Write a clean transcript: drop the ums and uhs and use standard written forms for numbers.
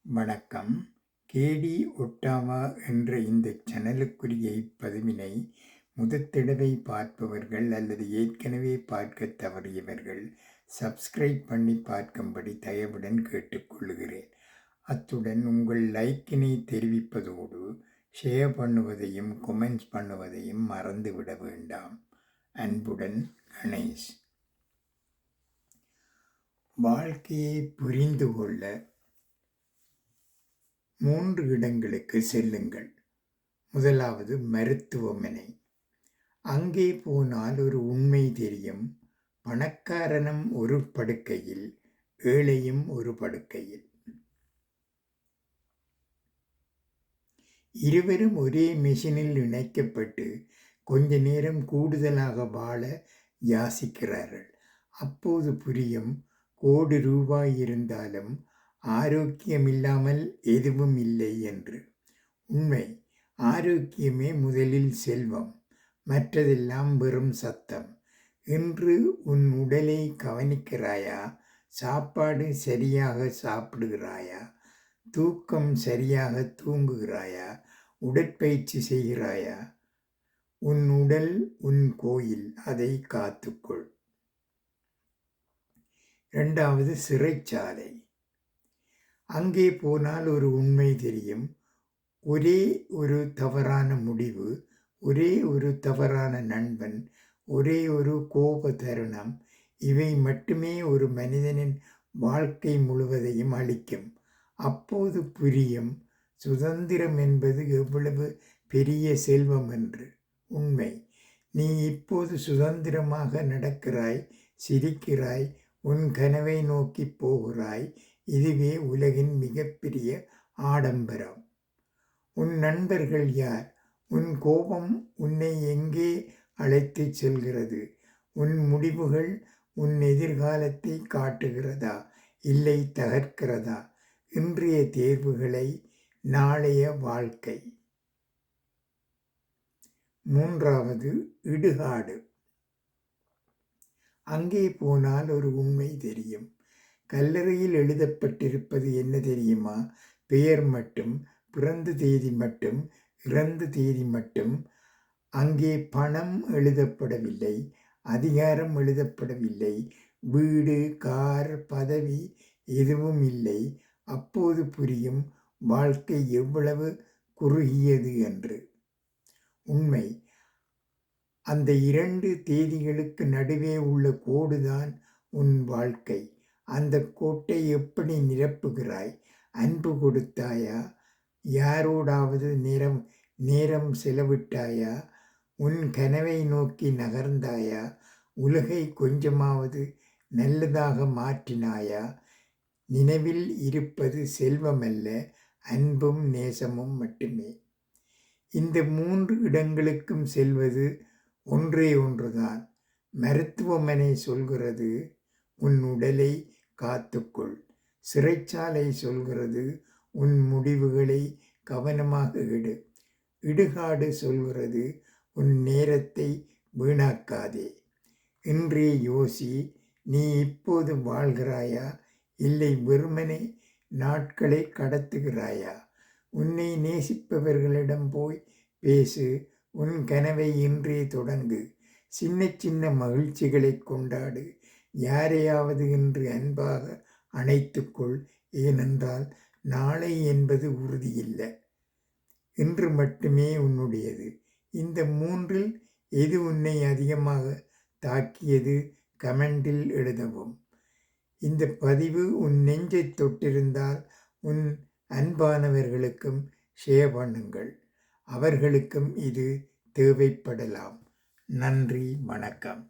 வணக்கம். கேடி ஒட்டாவா என்ற இந்த சேனலுக்குரிய இப்பதிவினை முதற்தடவை பார்ப்பவர்கள் அல்லது ஏற்கனவே பார்க்க தவறியவர்கள் சப்ஸ்கிரைப் பண்ணி பார்க்கும்படி தயவுடன் கேட்டுக்கொள்கிறேன். அத்துடன் உங்கள் லைக்கினை தெரிவிப்பதோடு ஷேர் பண்ணுவதையும் கொமெண்ட்ஸ் பண்ணுவதையும் மறந்துவிட வேண்டாம். அன்புடன் கணேஷ். வாழ்க்கையை புரிந்து கொள்ள 3 இடங்களுக்கு செல்லுங்கள். முதலாவது மருத்துவமனை. அங்கே போனால் ஒரு உண்மை தெரியும். பணக்காரனும் ஒரு படுக்கையில், ஏழையும் ஒரு படுக்கையில். இருவரும் ஒரே மெஷினில் இணைக்கப்பட்டு கொஞ்ச நேரம் கூடுதலாக வாழ யாசிக்கிறார்கள். அப்போது புரியும், கோடி ரூபாய் இருந்தாலும் ஆரோக்கியமில்லாமல் எதுவும் இல்லை என்று. உண்மை, ஆரோக்கியமே முதலில் செல்வம், மற்றதெல்லாம் வெறும் சத்தம். இன்று உன் உடலை கவனிக்கிறாயா? சாப்பாடு சரியாக சாப்பிடுகிறாயா? தூக்கம் சரியாக தூங்குகிறாயா? உடற்பயிற்சி செய்கிறாயா? உன் உடல் உன் கோயில், அதை காத்துக்கொள். 2வது சிறைச்சாலை. அங்கே போனால் ஒரு உண்மை தெரியும். ஒரே ஒரு தவறான முடிவு, ஒரே ஒரு தவறான நண்பன், ஒரே ஒரு கோப தருணம், இவை மட்டுமே ஒரு மனிதனின் வாழ்க்கை முழுவதையும் அளிக்கும். அப்போது புரியும், சுதந்திரம் என்பது எவ்வளவு பெரிய செல்வம் என்று. உண்மை, நீ இப்போது சுதந்திரமாக நடக்கிறாய், சிரிக்கிறாய், உன் கனவை நோக்கி போகிறாய். இதுவே உலகின் மிகப்பெரிய ஆடம்பரம். உன் நண்பர்கள் யார்? உன் கோபம் உன்னை எங்கே அழைத்து செல்கிறது? உன் முடிவுகள் உன் எதிர்காலத்தை காட்டுகிறதா, இல்லை தகர்க்கிறதா? இன்றைய தேர்வுகளை நாளைய வாழ்க்கை. 3வது இடுகாடு. அங்கே போனால் ஒரு உண்மை தெரியும். கல்லறையில் எழுதப்பட்டிருப்பது என்ன தெரியுமா? பெயர் மட்டும், பிறந்த தேதி மட்டும், இறந்த தேதி மட்டும். அங்கே பணம் எழுதப்படவில்லை, அதிகாரம் எழுதப்படவில்லை, வீடு, கார், பதவி எதுவும் இல்லை. அப்போது புரியும், வாழ்க்கை எவ்வளவு குறுகியது என்று. உண்மை, அந்த 2 தேதிகளுக்கு நடுவே உள்ள கோடுதான் உன் வாழ்க்கை. அந்த கோட்டை எப்படி நிரப்புகிறாய்? அன்பு கொடுத்தாயா? யாரோடாவது நேரம் செலவிட்டாயா? உன் கனவை நோக்கி நகர்ந்தாயா? உலகை கொஞ்சமாவது நல்லதாக மாற்றினாயா? நினைவில் இருப்பது செல்வமல்ல, அன்பும் நேசமும் மட்டுமே. இந்த 3 இடங்களுக்கும் செல்வது ஒன்றே ஒன்றுதான். மருத்துவமனை சொல்கிறது, உன் உடலை காத்துக்கொள். சிறைச்சாலை சொல்கிறது, உன் முடிவுகளை கவனமாக எடு. இடுகாடு சொல்கிறது, உன் நேரத்தை வீணாக்காதே. இன்றே யோசி, நீ இப்போது வாழ்கிறாயா, இல்லை வெறுமனே நாட்களை கடத்துகிறாயா? உன்னை நேசிப்பவர்களிடம் போய் பேசு. உன் கனவை இன்றே தொடங்கு. சின்ன சின்ன மகிழ்ச்சிகளை கொண்டாடு. யாரையாவது இன்று அன்பாக அணைத்துக்கொள். ஏனென்றால் நாளை என்பது உறுதியில்லை, இன்று மட்டுமே உன்னுடையது. இந்த 3இல் எது உன்னை அதிகமாக தாக்கியது? கமெண்டில் எழுதவும். இந்த பதிவு உன் நெஞ்சை தொட்டிருந்தால் உன் அன்பானவர்களுக்கும் ஷேர் பண்ணுங்கள். அவர்களுக்கும் இது தேவைப்படலாம். நன்றி, வணக்கம்.